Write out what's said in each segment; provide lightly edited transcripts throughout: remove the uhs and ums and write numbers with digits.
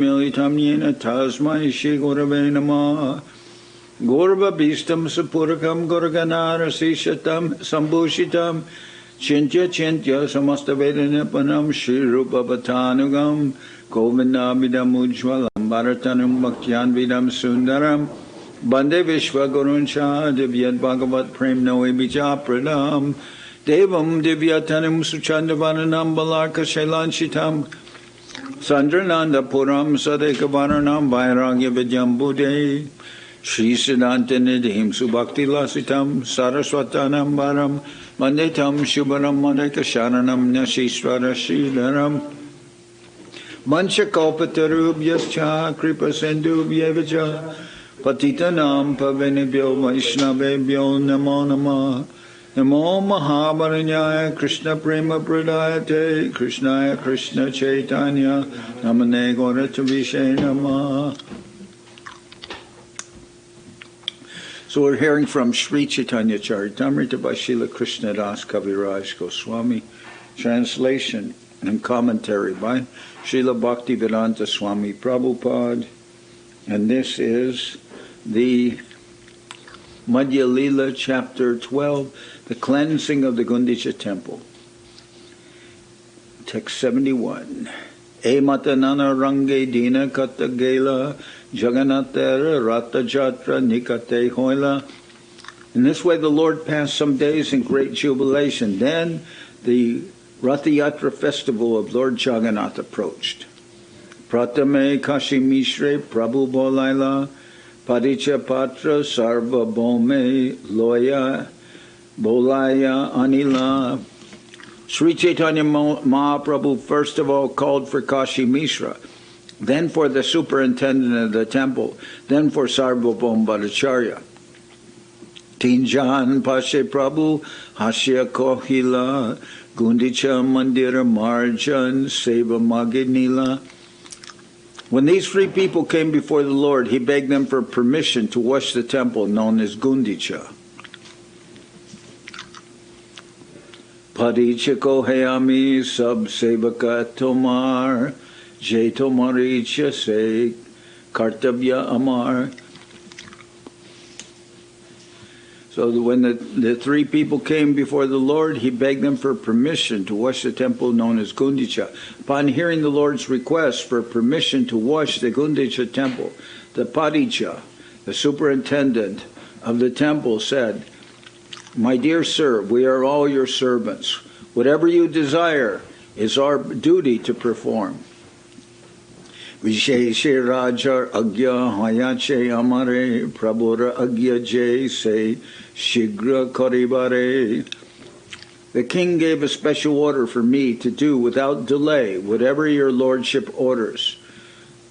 Militam yena tasmai Shri Gurave Namah. Gorva Bhistam Sapurakam Gorganara Sishatam Sambhushitam Chintya Chintya Samasta Vedanapanam Shri Rupa Bhatanugam Govindamidam Ujwalam Bharatanam Bhaktyan Vidam Sundaram Bande Vishwa Guruncha Divyat Bhagavat Prem Noe Bija Pradam Devam Divyatanam Suchandavananam Balarka Shailanshitam Sandrananda Puram Sadekavaranam Vairagya Vidyam Buddhe Sri Siddhanta Nidhim Subhakti Lasitam Saraswatanam Varam Mandetam Shubharam Madeka Sharanam Nashishvara Sridharam Mancha Kalpatarubhyascha Kripa Sindhubhyevacha Patitanam Pavanibhyo Vaishnavebhyo Namo Namah Namo Mahabaranyaya Krishna Prema Pradayate Krishnaya Krishna Chaitanya Namane Gauratavishe Namah. So we're hearing from Sri Chaitanya Charitamrita by Srila Krishnadas Kaviraj Goswami, translation and commentary by Srila Bhaktisiddhanta Swami Prabhupada, and this is the Madhya-lila, chapter 12, the cleansing of the Gundicha Temple. Text 71. E matanana range dina kata gela Jagannatara Rathayatra Nikate Hoila. In this way the Lord passed some days in great jubilation. Then the Rathayatra festival of Lord Jagannath approached. Pratame Kashi Mishre Prabhu Bolaila Paricha Patra Sarva Bome Loya Bolaya Anila. Sri Chaitanya Mahaprabhu first of all called for Kashi Mishra, then for the superintendent of the temple, then for Sarvabhauma Bhattacharya. Tinjan Pashe Prabhu Hashya Kohila Gundicha Mandira Marjan Seva Maginila. When these three people came before the Lord, he begged them for permission to wash the temple known as Gundicha. Paricha Kohayami Sab Sevaka Tomar Jai Tomaricha Se Kartavya Amar. So when the three people came before the Lord, he begged them for permission to wash the temple known as Gundicha. Upon hearing the Lord's request for permission to wash the Gundicha temple, the Paricha, the superintendent of the temple, said, "My dear sir, we are all your servants. Whatever you desire is our duty to perform." Visheshe Raja Agya Hayache Amare Prabhura Agya Jay Se Shigra Karibare. The king gave a special order for me to do without delay whatever your lordship orders.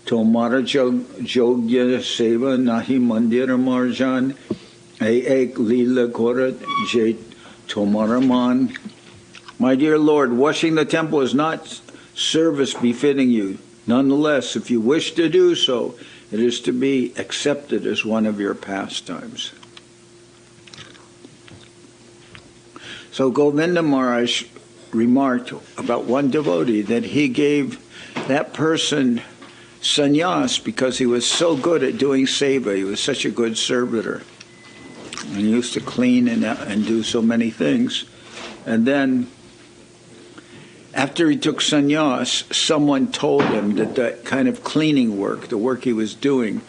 Tomara Jogya Seva Nahi Mandira Marjan Ek Lila Korat Jay Tomaraman. My dear Lord, washing the temple is not service befitting you. Nonetheless, if you wish to do so, it is to be accepted as one of your pastimes. So Govinda Maharaj remarked about one devotee that he gave that person sannyas because he was so good at doing seva. He was such a good servitor. And he used to clean and do so many things. And then after he took sannyas, someone told him that that kind of cleaning work, the work he was doing,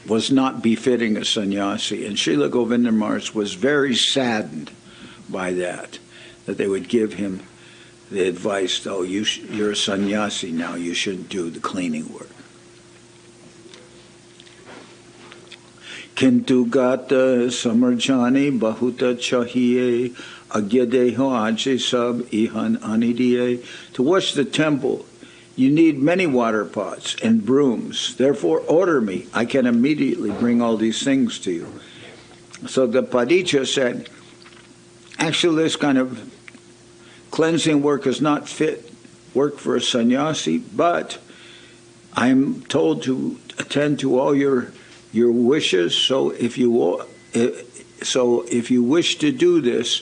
was not befitting a sannyasi. And Srila Govinda Maharaj was very saddened by that they would give him the advice, "Oh, you're a sannyasi now, you shouldn't do the cleaning work." Kintu gata samarjani bahuta chahiye agyadeho aje sab ihan anidiye. To wash the temple, you need many water pots and brooms. Therefore, order me. I can immediately bring all these things to you. So the Padicha said, actually, this kind of cleansing work is not fit work for a sannyasi, but I'm told to attend to all your wishes. So if you wish to do this,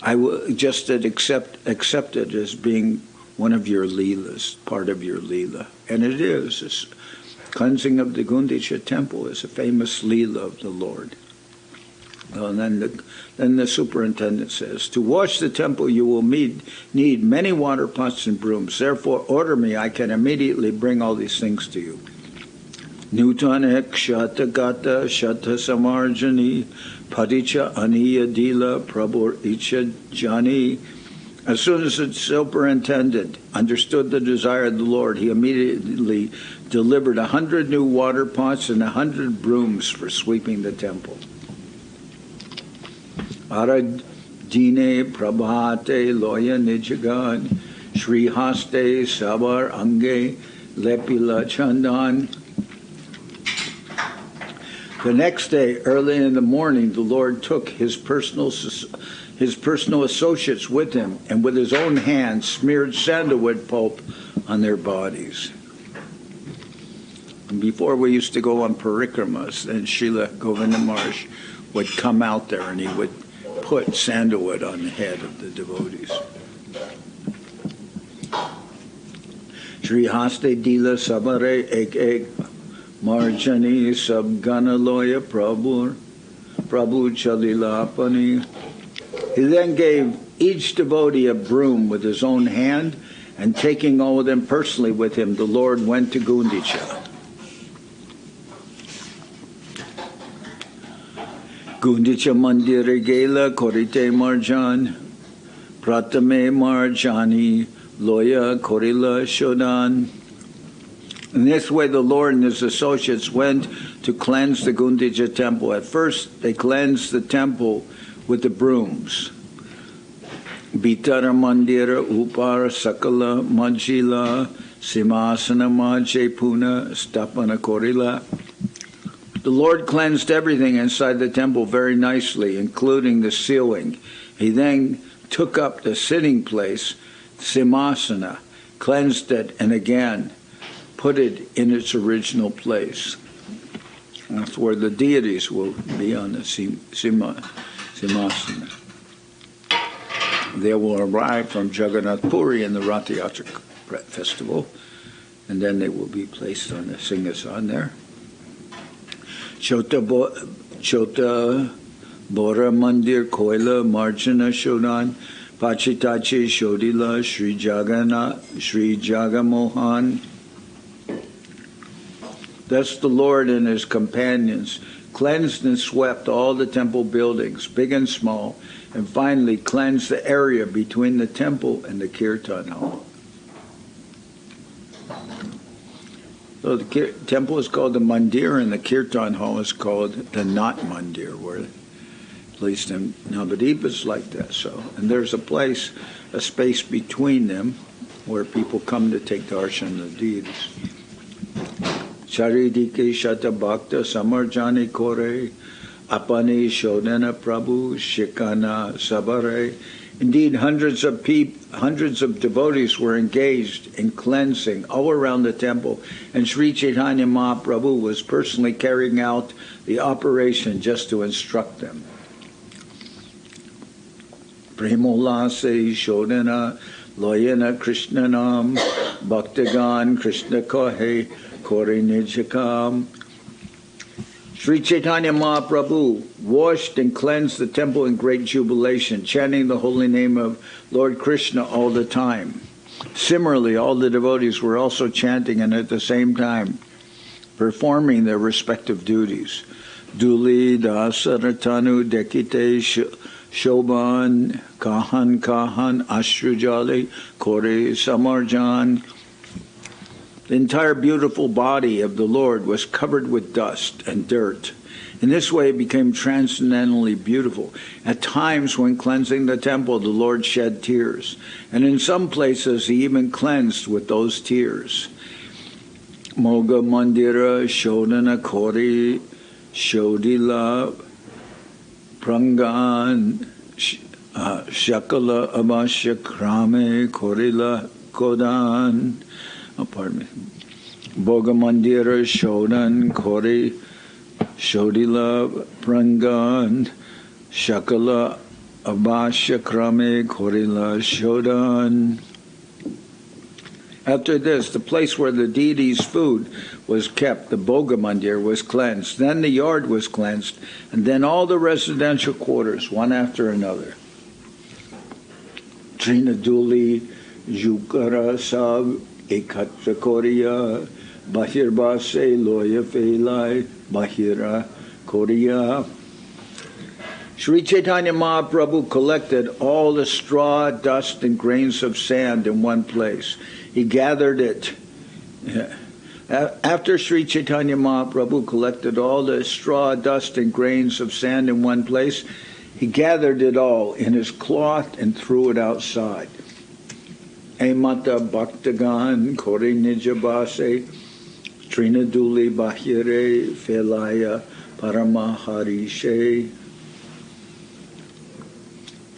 I will just accept it as being one of your leelas, part of your leela. And it is. Cleansing of the Gundicha Temple is a famous lila of the Lord. And then the superintendent says, to wash the temple you will need many water pots and brooms. Therefore order me, I can immediately bring all these things to you. Nutanek shata gata shata samarjani padicha aniya dila prabhu icha jani. As soon as the superintendent understood the desire of the Lord, he immediately delivered 100 new water pots and 100 brooms for sweeping the temple. Aradine prabhate loya nijagan Shri haste sabar ange lepila chandan. The next day, early in the morning, the Lord took his personal associates with him, and with his own hands smeared sandalwood pulp on their bodies. And before we used to go on parikramas, and Srila Govinda Maharaj would come out there and he would put sandalwood on the head of the devotees. Shri haste dila sabare ek marjani sab ganaloya prabhu chalilapani. He then gave each devotee a broom with his own hand, and taking all of them personally with him, the Lord went to Gundicha. Gundicha mandire gela korite marjan, pratame marjani loya korila shodan. In this way, the Lord and his associates went to cleanse the Gundicha temple. At first, they cleansed the temple with the brooms. Bitara mandira upar sakala majila simasana maje puna stapana korila. The Lord cleansed everything inside the temple very nicely, including the ceiling. He then took up the sitting place, simasana, cleansed it, and again put it in its original place. That's where the deities will be on the simasana. They will arrive from Jagannath Puri in the Rathayatra festival, and then they will be placed on the Singhasan there. Chota Bora Mandir Koila Marjana Shodan Pachitachi Shodila Sri Jagamohan. Thus the Lord and his companions cleansed and swept all the temple buildings, big and small, and finally cleansed the area between the temple and the kirtan hall. So the temple is called the mandir, and the kirtan hall is called the not mandir, where at least in Navadip it's like that. So, and there's a space between them where people come to take darshan of the deities. Charidike shata bhakta samarjani kore apani shodana prabhu shikana sabare. Indeed, hundreds of devotees were engaged in cleansing all around the temple, and Sri Chaitanya Mahaprabhu was personally carrying out the operation just to instruct them. Premolase shodana loyana krishnanam bhaktagan krishna kohe kore nijakam. Sri Chaitanya Mahaprabhu washed and cleansed the temple in great jubilation, chanting the holy name of Lord Krishna all the time. Similarly, all the devotees were also chanting and at the same time performing their respective duties. Duli dasaratanu dekite shoban kahan ashrujali kore samarjan. The entire beautiful body of the Lord was covered with dust and dirt. In this way, it became transcendently beautiful. At times, when cleansing the temple, the Lord shed tears, and in some places, he even cleansed with those tears. Moga mandira shodana kori shodila prangan shakala abashya krame korila kodan. Pardon me. Bogamandira Shodan Kori Shodila Prangan Shakala Abashya Krame Korila Shodan. After this, the place where the deity's food was kept, the Bhoga Mandir, was cleansed. Then the yard was cleansed, and then all the residential quarters, one after another. Trinaduli, Jukara Sab, Ekatra Korea, Bahirbase, Loya Felai, Bahira Korea. Sri Chaitanya Mahaprabhu collected all the straw, dust, and grains of sand in one place. He gathered it. After Sri Chaitanya Mahaprabhu collected all the straw, dust, and grains of sand in one place, he gathered it all in his cloth and threw it outside. Emata Bhaktagan Kori Nijabase Trinaduli Bahire Felaya Paramaharishe.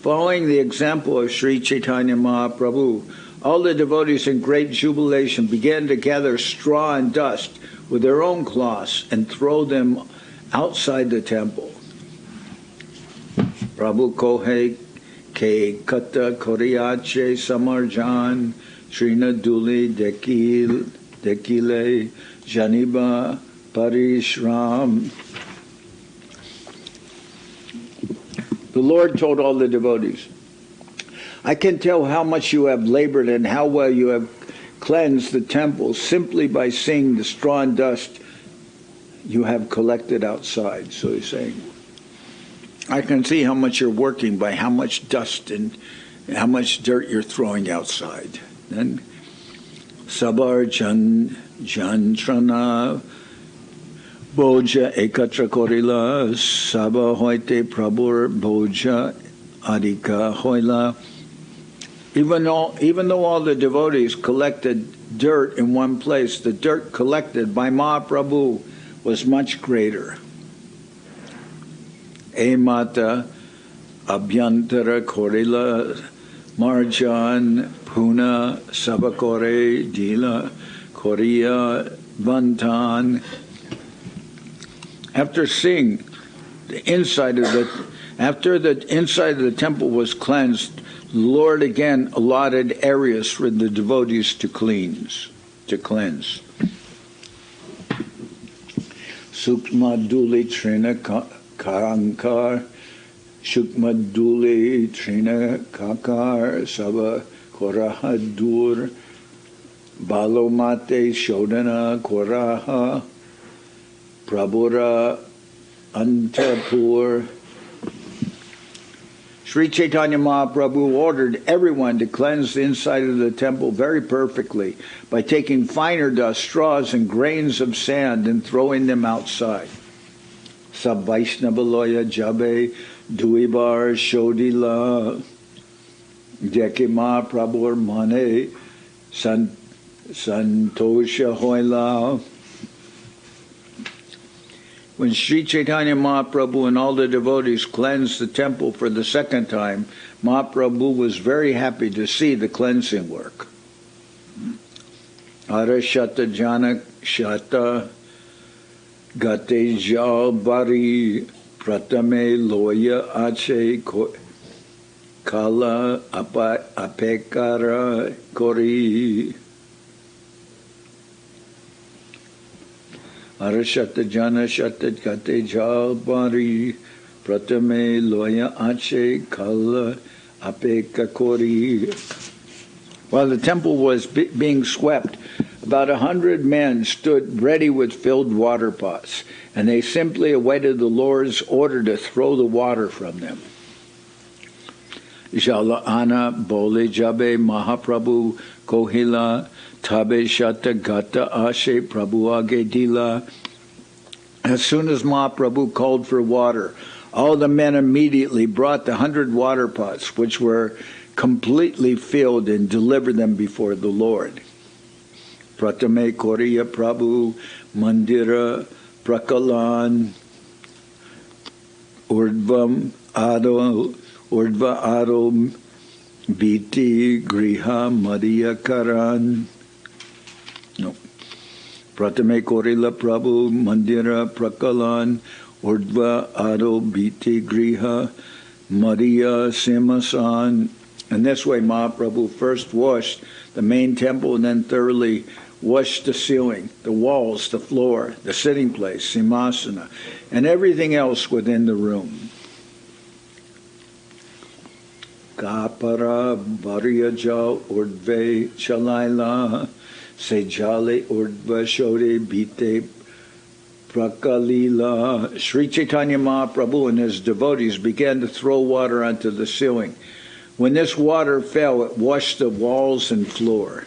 Following the example of Sri Chaitanya Mahaprabhu, all the devotees in great jubilation began to gather straw and dust with their own cloths and throw them outside the temple. Prabhu Kohe Ke Kata Koriache Samarjan Srinaduli Dekile Janiba Parishram. The Lord told all the devotees, I can tell how much you have labored and how well you have cleansed the temple simply by seeing the straw and dust you have collected outside. So he's saying, I can see how much you're working by how much dust and how much dirt you're throwing outside. Then Sabar Jantrana Boja Ekatra Korila Saba Hoite Prabhur Boja Adika Hoila. Even though all the devotees collected dirt in one place, the dirt collected by Mahaprabhu was much greater. Emata Abhyantara Korila Marjan Puna Sabakore Dila Korea Vantan. After seeing the inside of the temple was cleansed, the Lord again allotted areas for the devotees to cleanse. Sukma Duli Trina Karankar, Shukma Duli Trina Kakar, Saba Korahadur, Balomate Shodana Koraha, Prabhura Antapur. Sri Chaitanya Mahaprabhu ordered everyone to cleanse the inside of the temple very perfectly by taking finer dust, straws, and grains of sand and throwing them outside. Sab Vaishnavaloya Jabe Duibar Shodila Deke Mahaprabhu Mane Santosha Hoila. When Sri Chaitanya Mahaprabhu and all the devotees cleansed the temple for the second time, Mahaprabhu was very happy to see the cleansing work. Arashata Jana Shata Gate Jal Bari Pratame Loya Ache Kala Apekara Kori. Arashata Jana Shatat Kate Jal Bari Pratame Loya Ache Kala Apeka Kori. While the temple was being swept, about 100 men stood ready with filled water pots, and they simply awaited the Lord's order to throw the water from them. Jala Ana Bole Jabe Mahaprabhu Kohila Tabe Shata Gata Ashe Prabhu Age Dila. As soon as Mahaprabhu called for water, all the men immediately brought the 100 water pots, which were completely filled, and delivered them before the Lord. Pratame Koriya Prabhu Mandira Prakalan Urdva Ado Biti Griha Madhya Karan. No. Pratame Korila Prabhu Mandira Prakalan Urdva Ado Biti Griha Madhya Simasan. And this way Mahaprabhu first washed the the main temple, and then thoroughly washed the ceiling, the walls, the floor, the sitting place, simhasana, and everything else within the room. Kapara Bharya Jal Urdve Chalaila Sejale Urdva Shode Bite Prakalila. Sri Chaitanya Mahaprabhu and his devotees began to throw water onto the ceiling. When this water fell, it washed the walls and floor.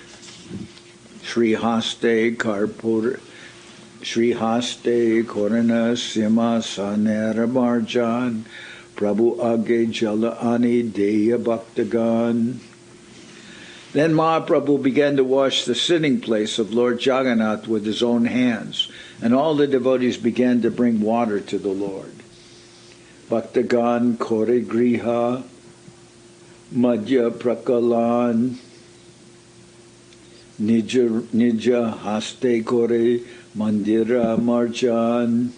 Sri Haste Karpur Sri Haste Korana Sima Sanera Marjan Prabhu Age Jala Ani Deya Bhaktagan. Then Mahaprabhu began to wash the sitting place of Lord Jagannath with his own hands, and all the devotees began to bring water to the Lord. Bhaktagan Kore Griha Madhya Prakalan Nija Haste Kore Mandira Marjan.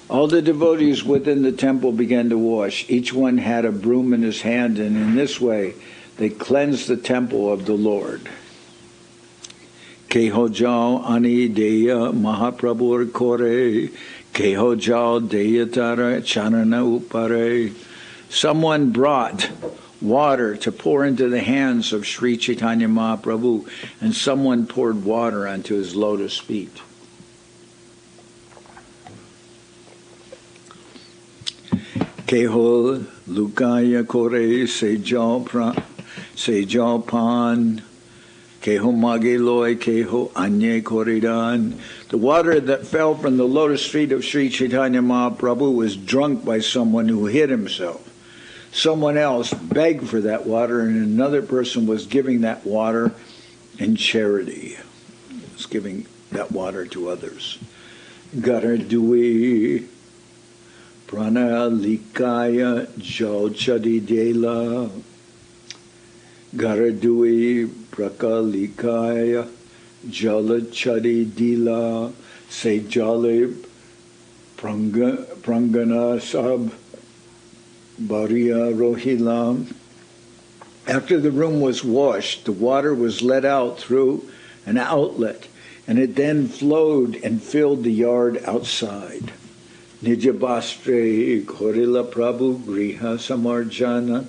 All the devotees within the temple began to wash. Each one had a broom in his hand, and in this way they cleansed the temple of the Lord. Kehojal Ani Deya Mahaprabhu Kore Kehojal Deyatara Chanana Upare. Someone brought water to pour into the hands of Sri Chaitanya Mahaprabhu, and someone poured water onto his lotus feet. Keho Lukaya Kore Sejal Pan Keho Mageloi Keho Anye Koridan. The water that fell from the lotus feet of Sri Chaitanya Mahaprabhu was drunk by someone who hid himself. Someone else begged for that water, and another person was giving that water in charity. Was giving that water to others. Garadui Prana Likaya Jalchadi Dela Garadui Prakalikaya Jalachadi Dila Sejale Prangana Sab Bharia Rohilam. After the room was washed, the water was let out through an outlet, and it then flowed and filled the yard outside. Nijabastre Korila Prabhu Griha Samarjan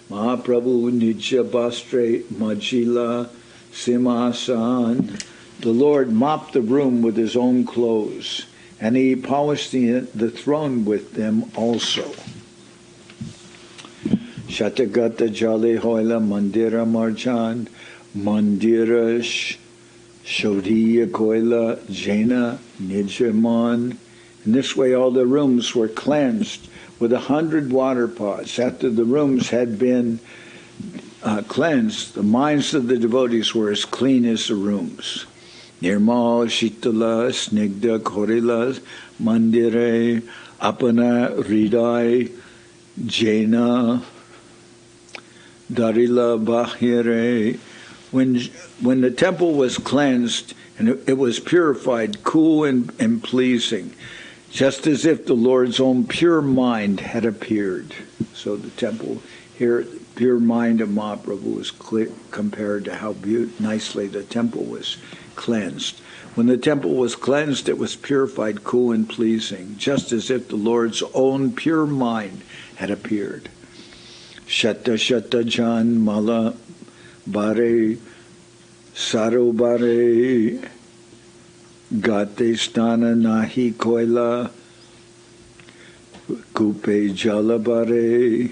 Mahaprabhu Nijabastre Majila Simasan. The Lord mopped the room with his own clothes, and he polished the throne with them also. Shatagata Jale Hoila Mandira Marjan Mandira Shodiya Koila Jaina Nijaman. In this way all the rooms were cleansed with 100 water pots. After the rooms had been cleansed, the minds of the devotees were as clean as the rooms. Nirmal Shitala Snigda Korila Mandire Apana Hridai Jaina Darila Bahire. When the temple was cleansed and it was purified, cool and pleasing, just as if the Lord's own pure mind had appeared. So the temple here, the pure mind of Mahaprabhu was clear, compared to how nicely the temple was cleansed. When the temple was cleansed, it was purified, cool and pleasing, just as if the Lord's own pure mind had appeared. Shatta Shatta Jan Mala Bare Saro Bare Gate Stana Nahi Koila Kupe Jala Bare.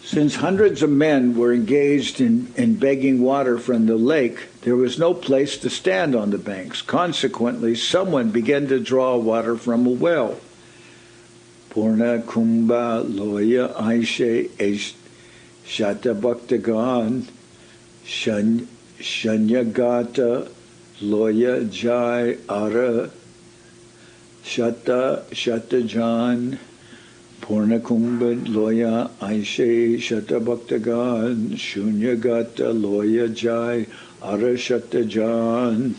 Since hundreds of men were engaged in begging water from the lake, there was no place to stand on the banks. Consequently, someone began to draw water from a well. Purna Kumbha Loya Aishe Shata Bhaktagan Shanyagata Loya Jai Ara Shata Jan Purna Kumbha Loya Aishe Shata Bhaktagan Shunyagata Loya Jai Ara Shata Jan.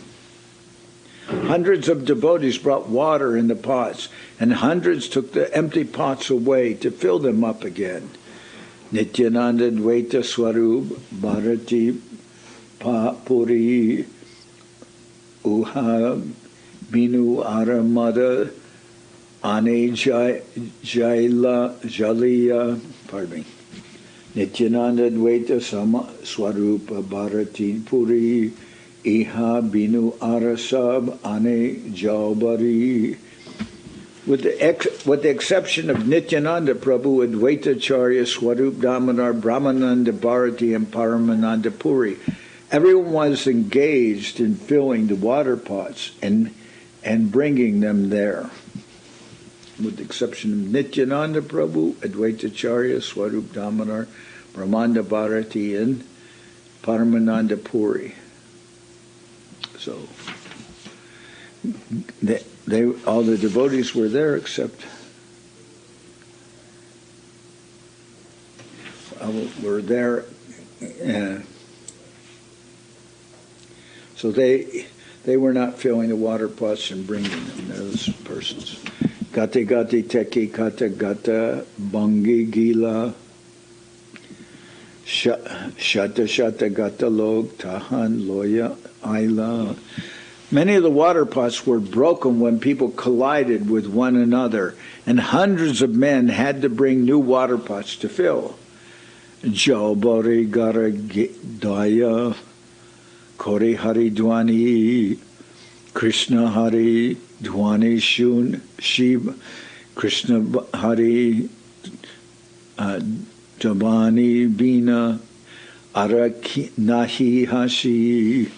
Hundreds of devotees brought water in the pots, and hundreds took the empty pots away to fill them up again. Nityananda Dvaita Swarup Bharati Puri Uha Binu Aramada Ane Jaliya, pardon me. Nityananda Dvaita Swarupa Bharati Puri Iha Binu Arasab Ane Jalbari. With the exception of Nityananda Prabhu, Advaitacharya, Swarup Damodar, Brahmananda Bharati, and Paramananda Puri, everyone was engaged in filling the water pots and bringing them there. With the exception of Nityananda Prabhu, Advaitacharya, Swarup Damodar, Brahmananda Bharati, and Paramananda Puri. So all the devotees were there except were there. So they were not filling the water pots and bringing them. Those persons. Gati gati teki kata gata bangi gila shata shata gata log tahan loya aila. Many of the water pots were broken when people collided with one another, and hundreds of men had to bring new water pots to fill. Jobari gara daya kori hari dwani Krishna hari dwani shun shiv Krishna hari dabani bina araki nahi hashi.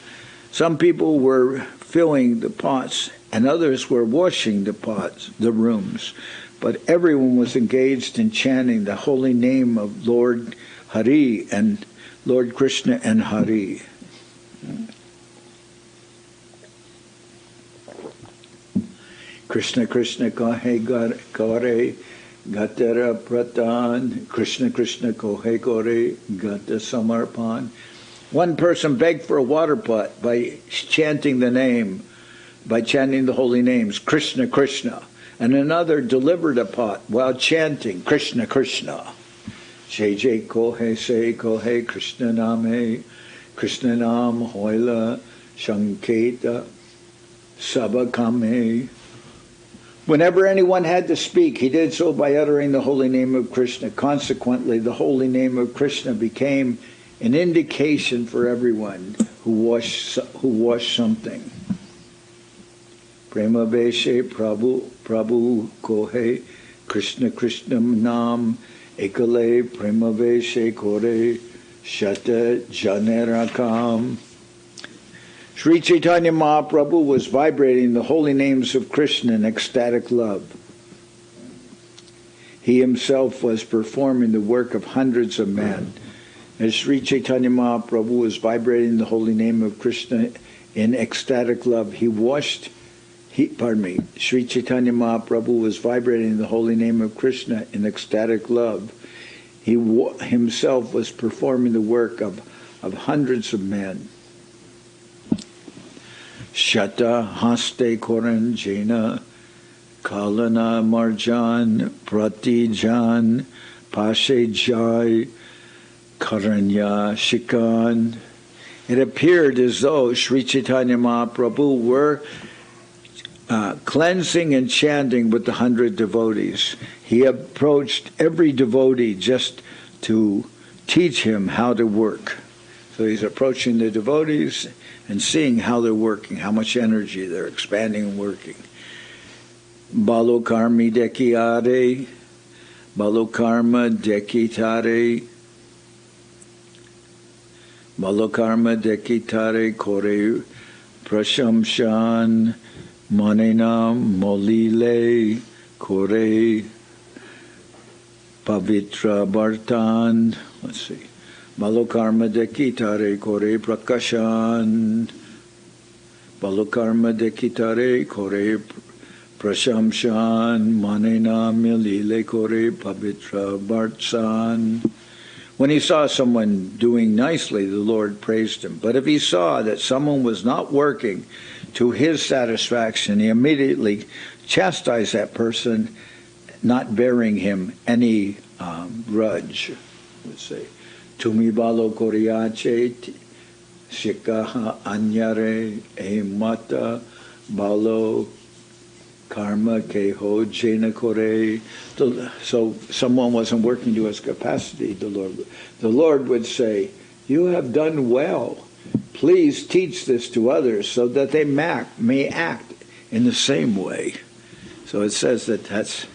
Some people were filling the pots, and others were washing the pots, the rooms. But everyone was engaged in chanting the holy name of Lord Hari and Lord Krishna and Hari. Krishna Krishna Kahe Kare Gatera Pratan Krishna Krishna Kohe Kore Gata Samarpan. One person begged for a water pot by chanting the name, by chanting the holy names, Krishna, Krishna. And another delivered a pot while chanting, Krishna, Krishna. Jai Jai Kohe Se Kohe Krishna Name, Krishna Nam Hoila Shanketa Sabakame. Whenever anyone had to speak, he did so by uttering the holy name of Krishna. Consequently, the holy name of Krishna became an indication for everyone who washed something. Prema Veshe Prabhu Kohe Krishna Krishna Nam Ekale Prema Veshe Kore Shata Janerakam. Sri Chaitanya Mahaprabhu was vibrating the holy names of Krishna in ecstatic love. He himself was performing the work of hundreds of men. As Sri Chaitanya Mahaprabhu was vibrating the holy name of Krishna in ecstatic love, Sri Chaitanya Mahaprabhu was vibrating the holy name of Krishna in ecstatic love. He himself was performing the work of hundreds of men. Shata haste koran jena kalana marjan pratijan pashe jai Karanya Shikan. It appeared as though Sri Chaitanya Mahaprabhu were cleansing and chanting with the 100 devotees. He approached every devotee just to teach him how to work. So he's approaching the devotees and seeing how they're working, how much energy they're expanding and working. Balokarmi Dekiare, Balokarma Dekitare, Balokarma Dekitare Kore Prashamshan Manenam Molile Kore Pavitra Bhartan. Let's see. Balokarma Dekitare Kore Prakashan. Balokarma Dekitare Kore Prashamshan Manenam Molile Kore Pavitra Bhartan. When he saw someone doing nicely, the Lord praised him. But if he saw that someone was not working, to his satisfaction, he immediately chastised that person, not bearing him any grudge. Let's say, Tumi balo koriache shikaha anyare e mata balo karma keho jena kore. So someone wasn't working to his capacity. The Lord would say, "You have done well. Please teach this to others so that they may act in the same way." So it says that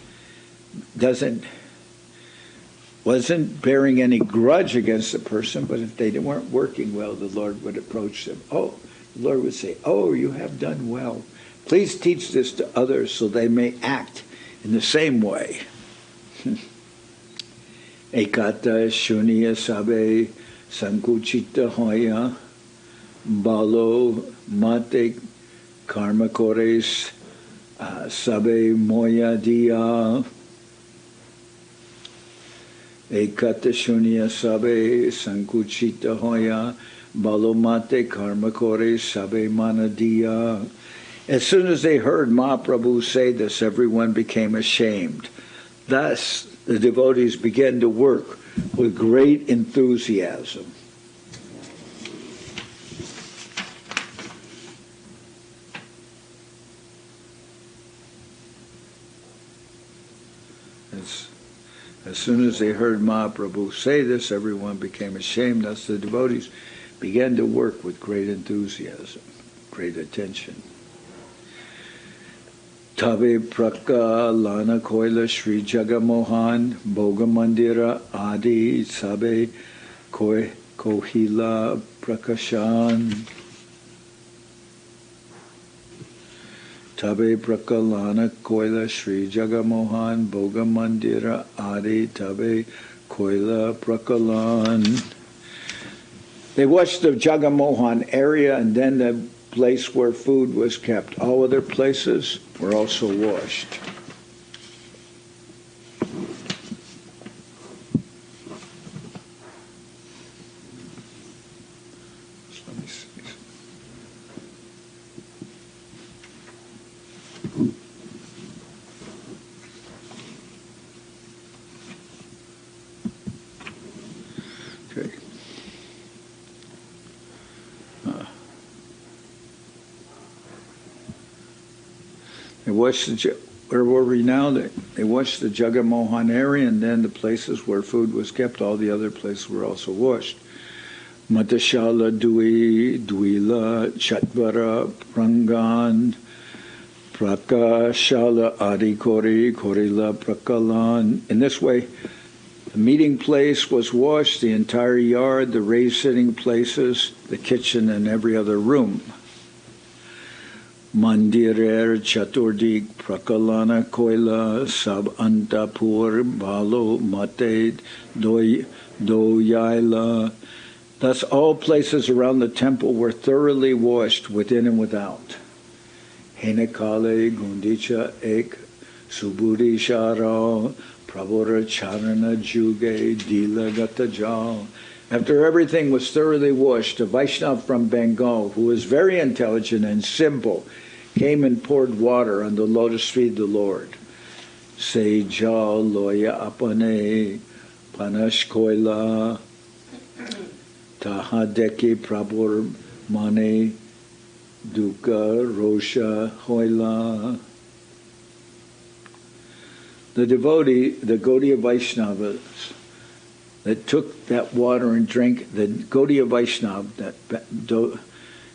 wasn't bearing any grudge against the person, but if they weren't working well, the Lord would approach them. The Lord would say, "Oh, you have done well. Please teach this to others so they may act in the same way." Ekata shuniya sabe sankuchita hoya balo mate karma kores sabe moya dia. Ekata shunya sabe sankuchita hoya balomate karma kore sabe manadia. As soon as they heard Mahaprabhu say this, everyone became ashamed. Thus, the devotees began to work with great enthusiasm. As soon as they heard Mahaprabhu say this, everyone became ashamed. Thus the devotees began to work with great enthusiasm, great attention. Tabe praka lana koila Sri Jagamohan Bhoga Mandira Adi Sabe Kohila Prakashan. Tabe prakalana koila Sri Jagamohan Bhoga Mandira Adi Tabe koila prakalan. They watched the Jagamohan area and then the place where food was kept. All other places were also washed. Where were we now? They watched the Jagamohan area and then the places where food was kept. All the other places were also washed. Matashala Dui, Duila, Chatvara, Prangan, Prakashala Adikori, Korila Prakalan. In this way, the meeting place was washed, the entire yard, the raised sitting places, the kitchen, and every other room. Mandirer Chaturdik Prakalana Koila Sab Antapur Balo Mate Doyaila. Thus all places around the temple were thoroughly washed within and without. Henekale Gundicha Ek Subudi Shara Prabhura Charana Juge Dila Gatajal. After everything was thoroughly washed, a Vaishnava from Bengal, who was very intelligent and simple, came and poured water on the lotus feet of the Lord. Seja loya apane panash koila tahadeki prabhur mane duka rosha hoila. The Gaudiya Vaishnavas that took that water and drank, the Gaudiya Vaishnava,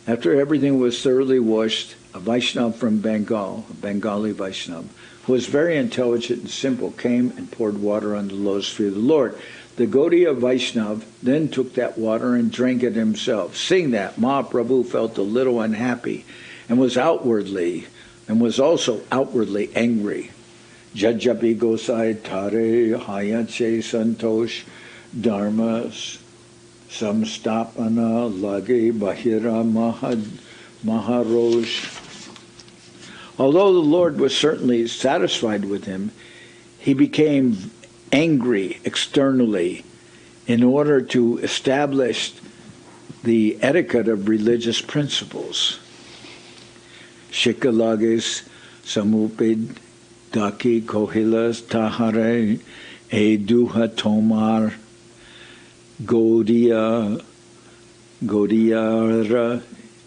after everything was thoroughly washed, a Vaishnava from Bengal, a Bengali Vaishnava, who was very intelligent and simple, came and poured water on the lotus feet of the Lord. The Gaudiya Vaishnava then took that water and drank it himself. Seeing that, Mahaprabhu felt a little unhappy and was also outwardly angry. Jajapi Gosai Tare Hayache Santosh Dharmas Samstapana Lage Bahira Maharosh. Although the Lord was certainly satisfied with him, he became angry externally in order to establish the etiquette of religious principles. Shikalagis Samupid Daki Kohilas Tahare Eduha Tomar Godiara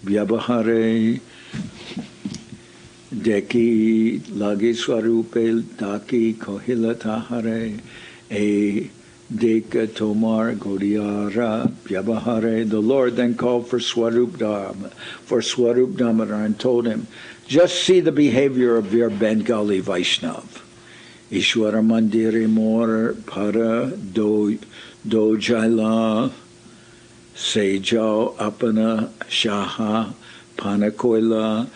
Vyabahare Deki Lagiswarupe Daki Kohila Tahare E Deka Tomar Godiara Vyabahare. The Lord then called for Swarup Damodar and told him, just see the behavior of your Bengali Vaishnav. Ishwara Mandiri Mor Para Dojaila Sejao Apana Shaha Panakoila.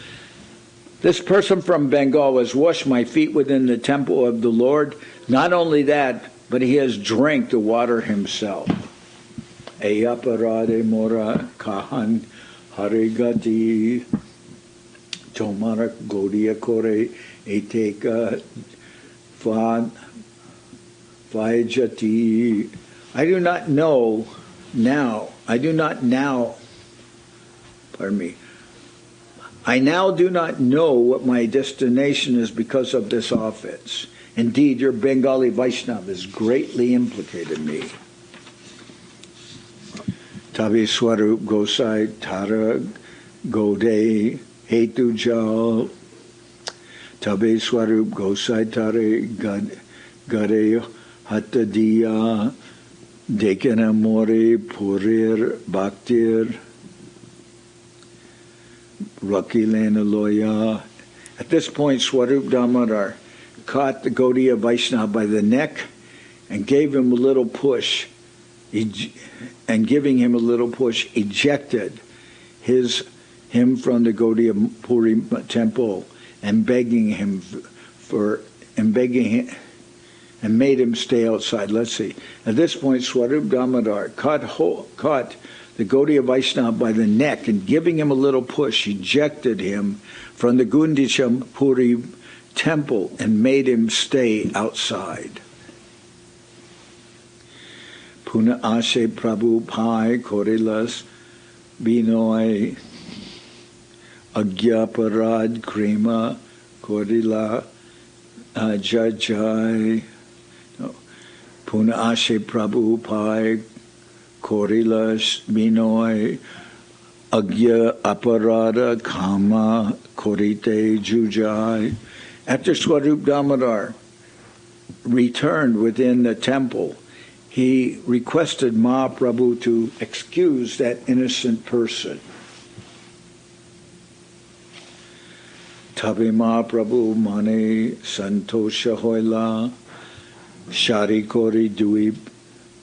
This person from Bengal has washed my feet within the temple of the Lord. Not only that, but he has drank the water himself. Eyaparade Mora Kahan Harigati Tomara Godia Kore Eteka Vajati. I do not now, I now do not know what my destination is because of this offense. Indeed, your Bengali Vaishnava has greatly implicated me. Tabi Swarup Gosai Tara Gode Hetu Jal Tabi Swarup Gosai Tare Gade Hatadiya Dekana More Purir Bhaktir Rakilena Loya. At this point, Swarup Damodar caught the Gaudiya Vaishnava by the neck and gave him a little push. Giving him a little push, ejected him from the Gaudiya Puri temple and made him stay outside. Let's see. At this point, Swarup Damodar caught the Gaudiya Vaishnava by the neck and giving him a little push, ejected him from the Gundicha Puri temple and made him stay outside. Puna Ashe Prabhu Pai Korilas Binoy Agyaparad Krima Korila Jajai Puna Ashe Prabhu Pai Korilas Binoy Agya Aparada Kama Korite Jujai. After Swarup Damodar returned within the temple, he requested Mahaprabhu to excuse that innocent person. Tabi Mahaprabhu Mane Santosha Hoila Shari Kori Dui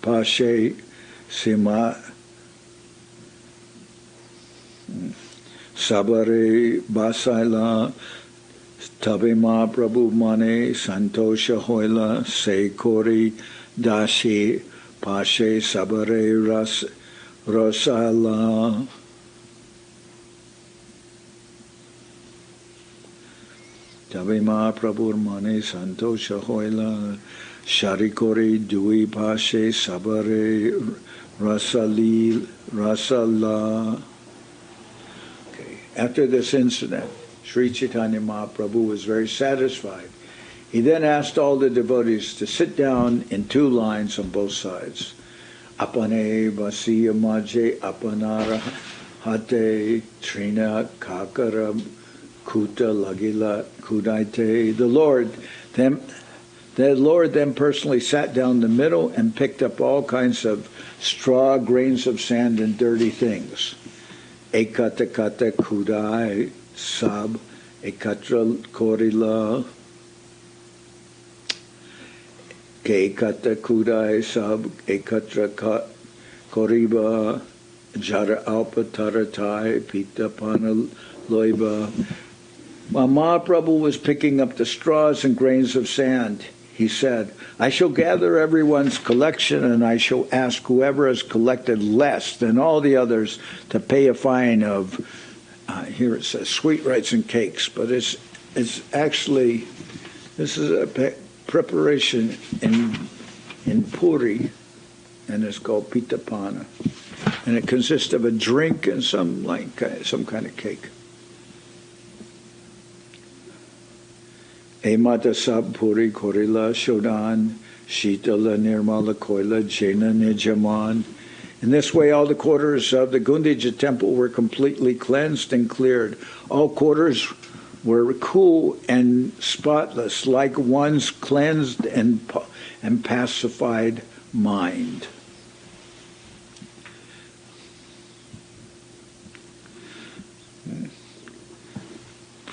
Pashe Sima Sabare Basaila Tabi Mahaprabhu Mane Santosha Hoila Se Kori Dashi Pashe Sabare Rosala. Tabi Mahaprabhu Mane Santosha Hoila Sharikori Dui Pashe Sabare Rasala. Okay. After this incident, Sri Chaitanya Mahaprabhu was very satisfied. He then asked all the devotees to sit down in two lines on both sides. Apane Vasiya Maje Apanara Hate Trina Kakara Kuta Lagila Kudaite. The Lord then personally sat down in the middle and picked up all kinds of straw, grains of sand, and dirty things. Ekata Kata Kudai Sab Ekatra Korila Ekata Kudai Sab Ekatra Koriba Jara Alpa Taratai Pita Pana Loiba. While Mahaprabhu was picking up the straws and grains of sand, he said, I shall gather everyone's collection and I shall ask whoever has collected less than all the others to pay a fine of, here it says, sweetbreads and cakes, but it's actually, this is a preparation in Puri, and it's called pitapana. And it consists of a drink and some kind of cake. Emata Sab Puri Korila Shodan, Shitala Nirmala Koila Jena Nijaman. In this way, all the quarters of the Gundicha Temple were completely cleansed and cleared. All quarters were cool and spotless, like one's cleansed and pacified mind.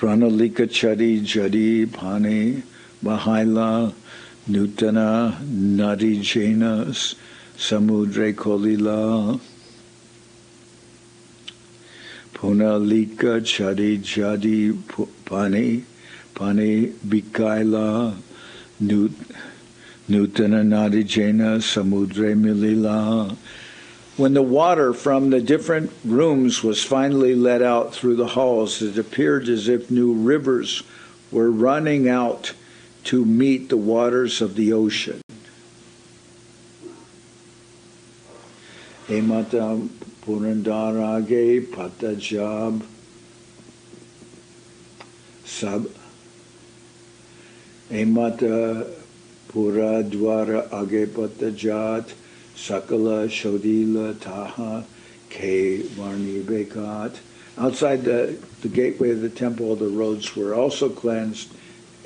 Pranalika Chadi Jadi Pani Bahaila Nutana Nadi Janas Samudre Kolila Punalika Chadi Jadi Pani Bikaila Nutana Nadi Jana Samudre Milila. When the water from the different rooms was finally let out through the halls, it appeared as if new rivers were running out to meet the waters of the ocean. Emata Purandarage Patajab Sab Emata Puradwara Age Patajat Sakala Shodila Taha Ke Varni Bekat. Outside the gateway of the temple, the roads were also cleansed,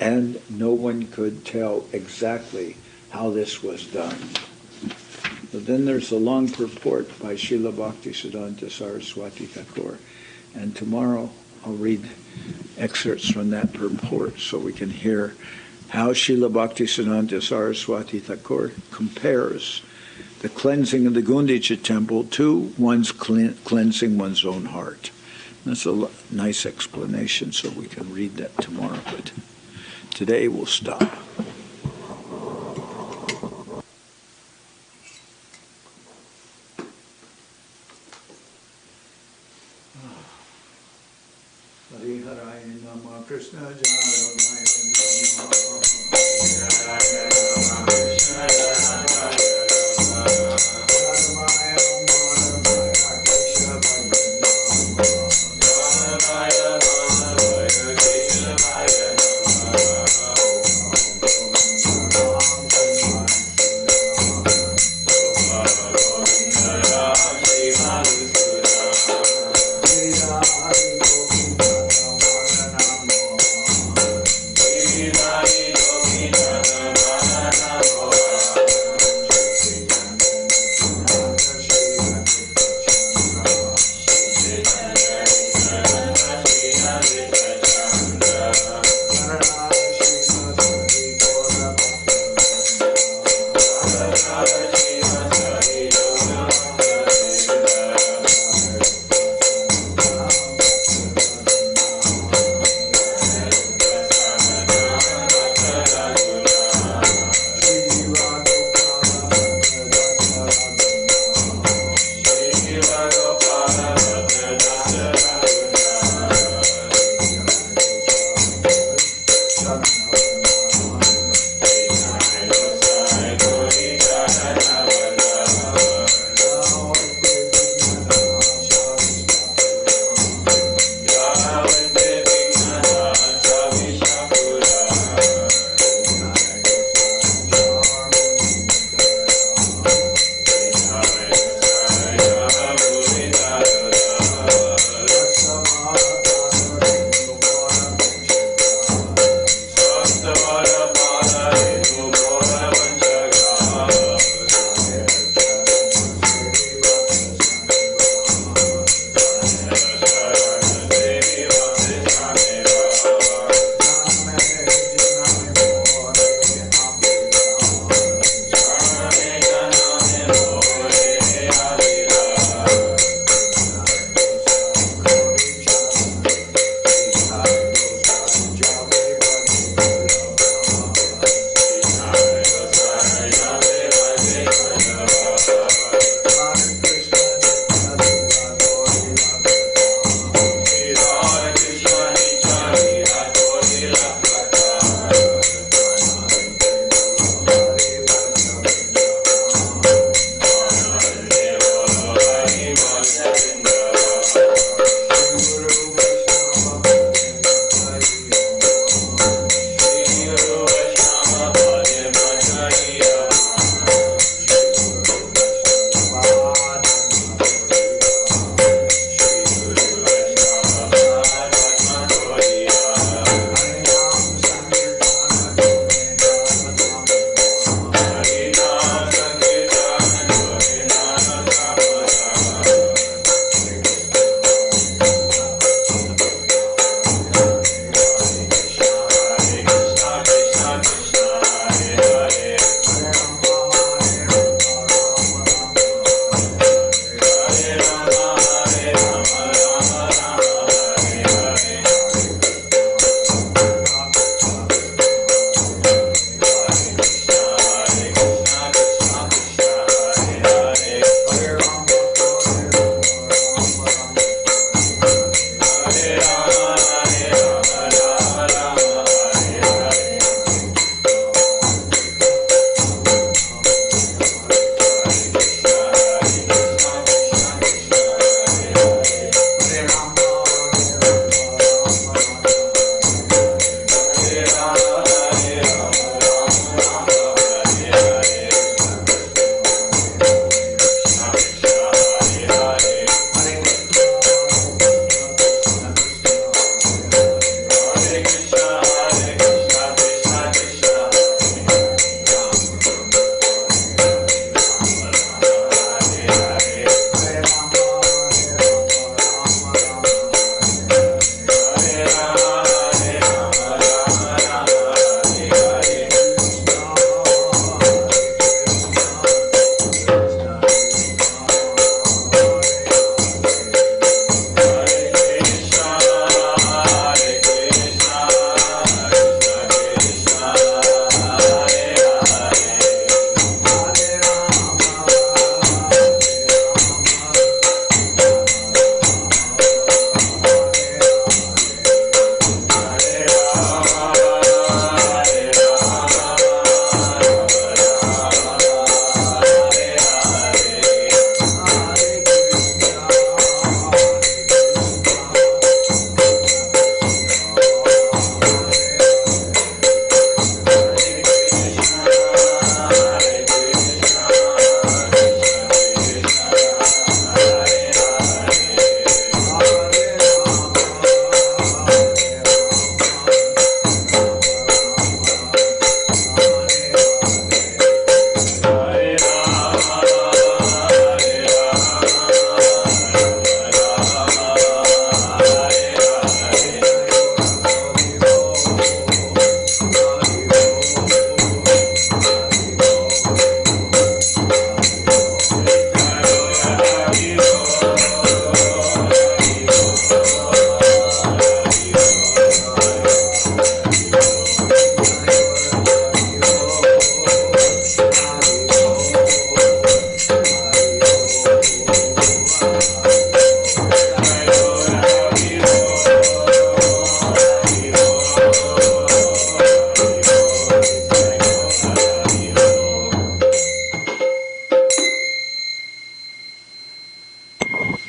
and no one could tell exactly how this was done. But then there's a long purport by Srila Bhaktisiddhanta Saraswati Thakur, and tomorrow I'll read excerpts from that purport so we can hear how Srila Bhaktisiddhanta Saraswati Thakur compares the cleansing of the Gundicha Temple to one's cleansing one's own heart. That's a nice explanation, so we can read that tomorrow. But today we'll stop. Hari Haraya Nama Krishna Jaravaya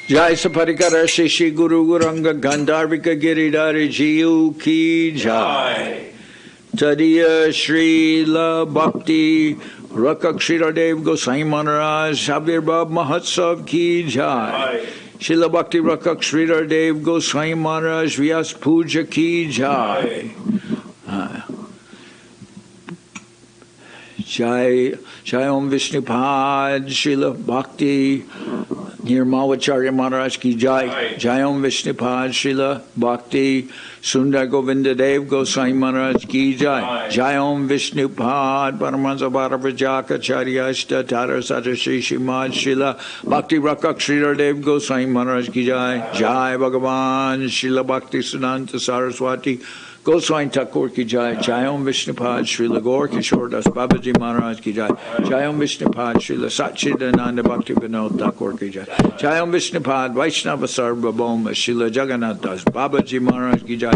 Jai Saparikara Shishi Guru Guranga Gandharvika Giridhari Jiyu Ki Jai. Tadiya Srila Bhakti Rakshira Dev Goswami Maharaj Shavirbhav Mahotsav Ki Jai. Srila Bhakti Rakshira Dev Goswami Maharaj Vyas Puja Ki Jai. Jai Om Vishnupad Srila Bhakti Nirmawacharya Maharaj Ki Jai. Jai Om Vishnupad Srila Bhakti Sundar Govinda Dev Goswami Maharaj Ki Jai. Jai Om Vishnupad Paramahansa Bharavajaka Charyashta Tara Satashi Shimad Srila Bhakti Rakshira Dev Goswami Maharaj Ki Jai. Jai Bhagavan Srila Bhaktisiddhanta Saraswati Goswami Thakur Ki Jai. Jai Om Vishnupad Srila Gaur Kishore Das Babaji Maharaj Ki Jai. Jai Om Vishnupad Srila Satchidananda Bhakti Vinod Thakur Ki Jai. Jai Om Vishnupad Vaishnava Sarvabhauma Srila Jagannath Das Babaji Maharaj Ki Jai.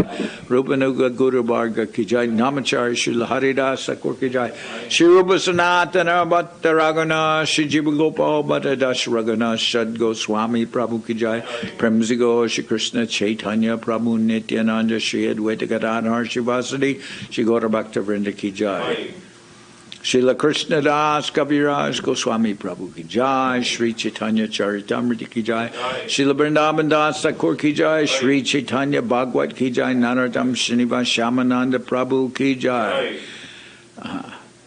Rupanuga Guru Bharga Ki Jai. Namacharya Srila Haridas Thakur Ki Jai. Shri Rupa Sanatana Bhatta Ragana Shri Jiva Gopal Bhatta Das Ragana Shad Goswami Prabhu Ki Jai. Premzigo Shri Krishna Chaitanya Prabhu Nityananda Shri Advaita Gadadhar Shivasadi Shri Gaura Bhakta Vrinda Ki Jai. Srila Krishnadas Kaviraj Goswami Prabhu Ki Jai. Sri Chaitanya Charitamrita Ki Jai. Srila Vrindavan Das Thakur Ki Jai. Sri Chaitanya Bhagwat Ki Jai. Narottam Srinivas Shamananda Prabhu Ki Jai.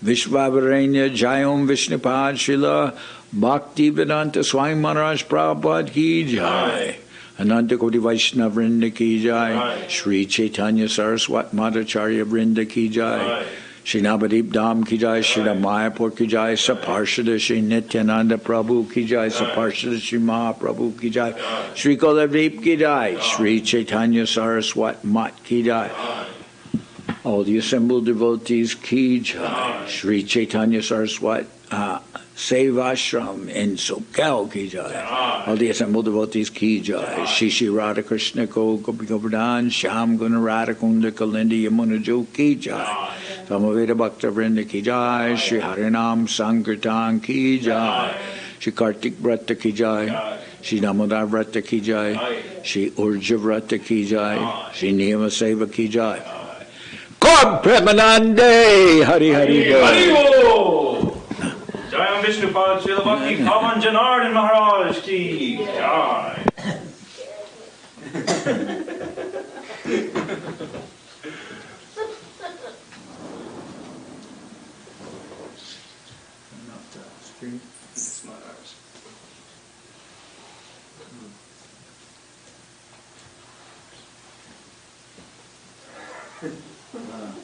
Vishvavaranya Jai Om Vishnupad Srila Bhakti Vedanta Swami Maharaj Prabhupada Ki Jai. Ananta Koti Vaishnava Vrinda Ki Jai. Sri Chaitanya Saraswat Madhacharya Vrinda Ki Jai. Shri Navadip Dham Ki Jai. Shri Mayapur Ki Jai. Saparshada Shri Nityananda Prabhu Ki Jai. Saparshada Shri Mahaprabhu Ki Jai. Shri Kulavdeep Ki Jai. Shri Chaitanya Saraswat Mat Ki Jai. All the assembled devotees Ki Jai. Sri Chaitanya Saraswat Seva Ashram in Soquel Ki Jai. All the assembled devotees Ki Jai. Shishi Radha Krishna Ko Gopi Govardhan Sham Guna Radha Kunda Kalindi Yamuna Jo Ki Jai. Samaveda Bhakta Vrinda Ki Jai. Shri Harinam Sankirtan Ki Jai. Shri Kartik Vrata Ki Jai. Shri Damodar Vrata Ki Jai. Shri Urja Vrata Ki Jai. Shri Niyama Seva Ki Jai. God Premanande Hari Hari Hari Bo Jai Om Vishnupad Srila Bhakti Pavan Janardan Maharaj Ki Jai. It's not ours.